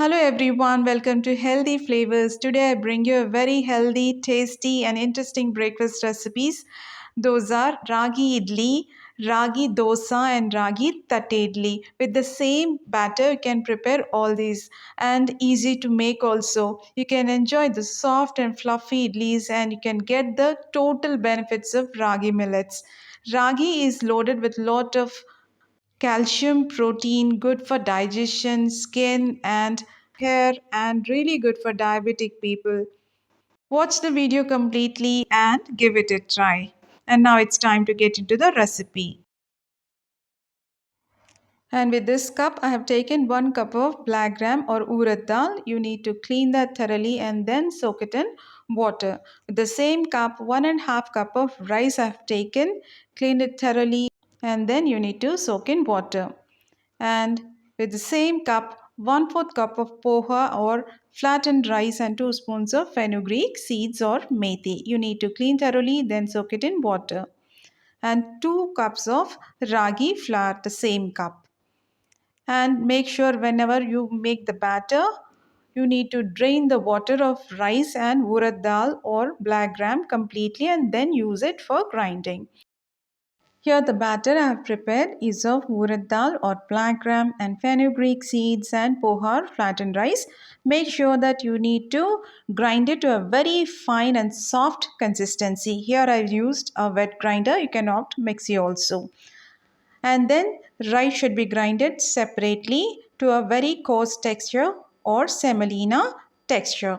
Hello everyone, welcome to Healthy Flavors. Today I bring you a very healthy, tasty and interesting breakfast recipes. Those are ragi idli, ragi dosa and ragi thatte idli. With the same batter you can prepare all these and easy to make also. You can enjoy the soft and fluffy idlis and you can get the total benefits of ragi millets. Ragi is loaded with lot of calcium, protein, good for digestion, skin, and hair, and really good for diabetic people. Watch the video completely and give it a try. And now it's time to get into the recipe. And with this cup, I have taken 1 cup of black gram or urad dal. You need to clean that thoroughly and then soak it in water. With the same cup, 1.5 cup of rice I have taken, cleaned it thoroughly, and then you need to soak in water. And with the same cup, 1/4 cup of poha or flattened rice and 2 spoons of fenugreek seeds or methi. You need to clean thoroughly, then soak it in water. And 2 cups of ragi flour, the same cup. And make sure whenever you make the batter, you need to drain the water of rice and urad dal or black gram completely and then use it for grinding. Here the batter I have prepared is of urad dal or black gram and fenugreek seeds and poha or flattened rice. Make sure that you need to grind it to a very fine and soft consistency. Here I've used a wet grinder. You can opt mixie also. And then rice should be grinded separately to a very coarse texture or semolina texture.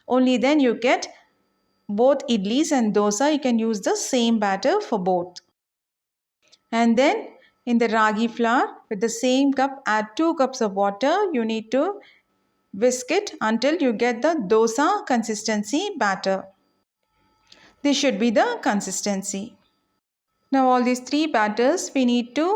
Only then you get both idlis and dosa. You can use the same batter for both. And then in the ragi flour with the same cup add 2 cups of water. You need to whisk it until you get the dosa consistency batter. This should be the consistency. Now all these 3 batters we need to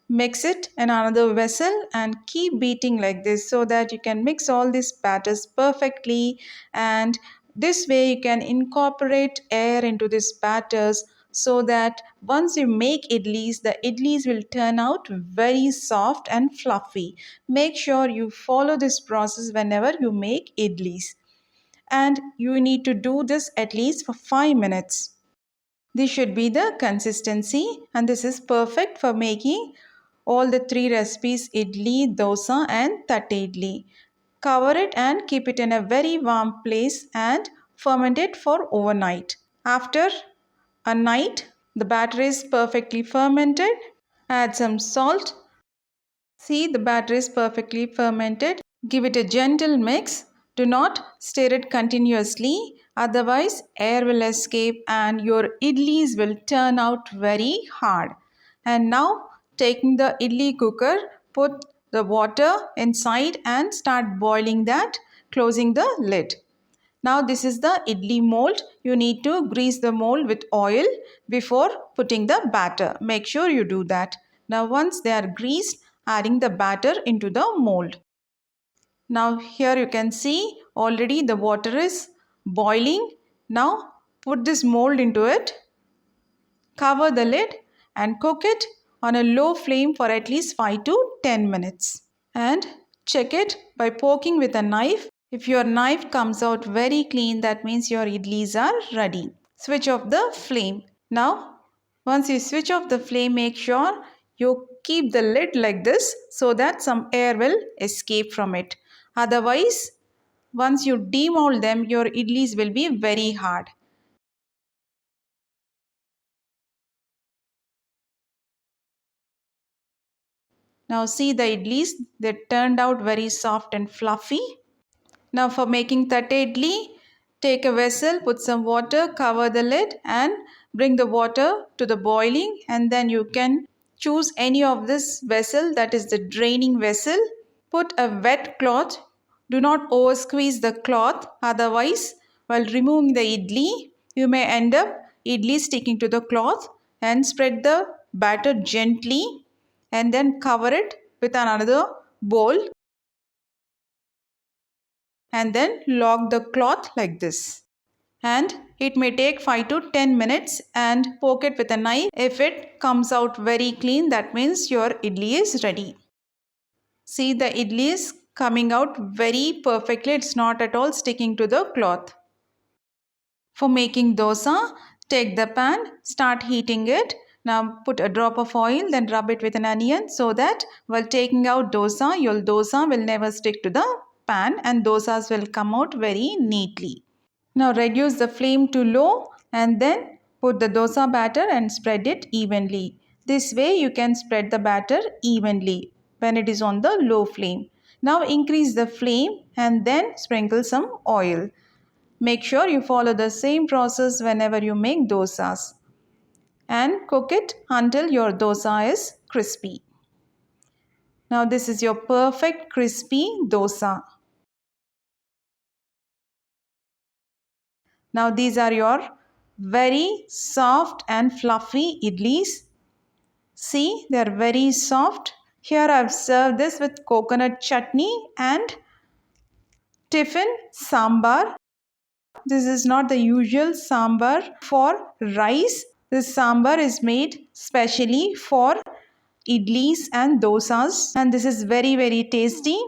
mix it in another vessel and keep beating like this so that you can mix all these batters perfectly, and this way you can incorporate air into these batters so that once you make idlis, the idlis will turn out very soft and fluffy. Make sure you follow this process whenever you make idlis, and you need to do this at least for 5 minutes. This should be the consistency, and this is perfect for making all the 3 recipes idli, dosa and thatte idli. Cover it and keep it in a very warm place and ferment it for overnight. After a night, the batter is perfectly fermented. Add some salt. See, the batter is perfectly fermented. Give it a gentle mix. Do not stir it continuously, otherwise air will escape and your idlis will turn out very hard. And now taking the idli cooker, put the water inside and start boiling that, closing the lid. Now this is the idli mold. You need to grease the mold with oil before putting the batter. Make sure you do that. Now once they are greased, adding the batter into the mold. Now here you can see already the water is boiling. Now put this mold into it, cover the lid and cook it on a low flame for at least 5 to 10 minutes. And check it by poking with a knife. If your knife comes out very clean, that means your idlis are ready. Switch off the flame. Now once you switch off the flame, make sure you keep the lid like this so that some air will escape from it. Otherwise, once you demold them, your idlis will be very hard. Now see the idlis, they turned out very soft and fluffy. Now for making thatte idli, take a vessel, put some water, cover the lid and bring the water to the boiling, and then you can choose any of this vessel, that is the draining vessel. Put a wet cloth. Do not over squeeze the cloth, otherwise while removing the idli, you may end up idli sticking to the cloth, and spread the batter gently and then cover it with another bowl and then lock the cloth like this. And it may take 5 to 10 minutes, and poke it with a knife. If it comes out very clean, that means your idli is ready. See, the idli is coming out very perfectly. It's not at all sticking to the cloth. For making dosa, take the pan, start heating it. Now put a drop of oil, then rub it with an onion so that while taking out dosa, your dosa will never stick to the pan and dosas will come out very neatly. Now reduce the flame to low and then put the dosa batter and spread it evenly. This way you can spread the batter evenly when it is on the low flame. Now increase the flame and then sprinkle some oil. Make sure you follow the same process whenever you make dosas and cook it until your dosa is crispy. Now this is your perfect crispy dosa. Now these are your very soft and fluffy idlis. See, they are very soft. Here I have served this with coconut chutney and tiffin sambar. This is not the usual sambar for rice. This sambar is made specially for idlis and dosas and this is very tasty.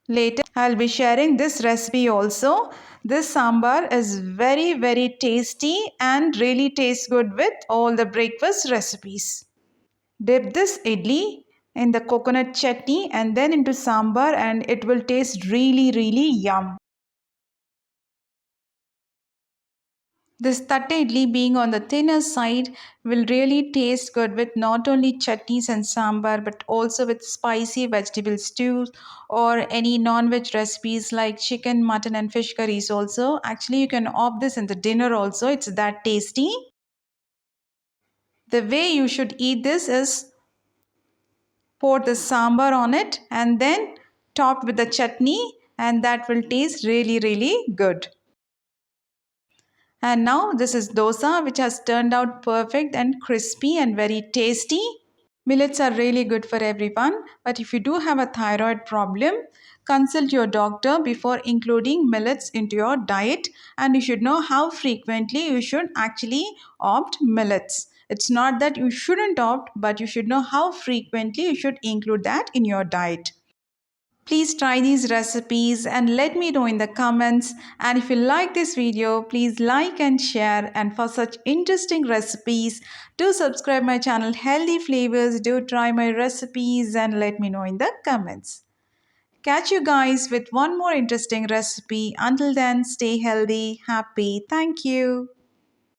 Later I'll be sharing this recipe also. This sambar is very tasty and really tastes good with all the breakfast recipes. Dip this idli in the coconut chutney and then into sambar and it will taste really yum. This thatte idli being on the thinner side will really taste good with not only chutneys and sambar but also with spicy vegetable stews or any non-veg recipes like chicken, mutton and fish curries also. Actually you can opt this in the dinner also. It's that tasty. The way you should eat this is pour the sambar on it and then top with the chutney and that will taste really good. And now this is dosa which has turned out perfect and crispy and very tasty. Millets are really good for everyone, but if you do have a thyroid problem, consult your doctor before including millets into your diet and you should know how frequently you should actually opt millets. It's not that you shouldn't opt, but you should know how frequently you should include that in your diet. Please try these recipes and let me know in the comments. And if you like this video, please like and share. And for such interesting recipes, do subscribe my channel Healthy Flavors. Do try my recipes and let me know in the comments. Catch you guys with one more interesting recipe. Until then, stay healthy, happy. Thank you.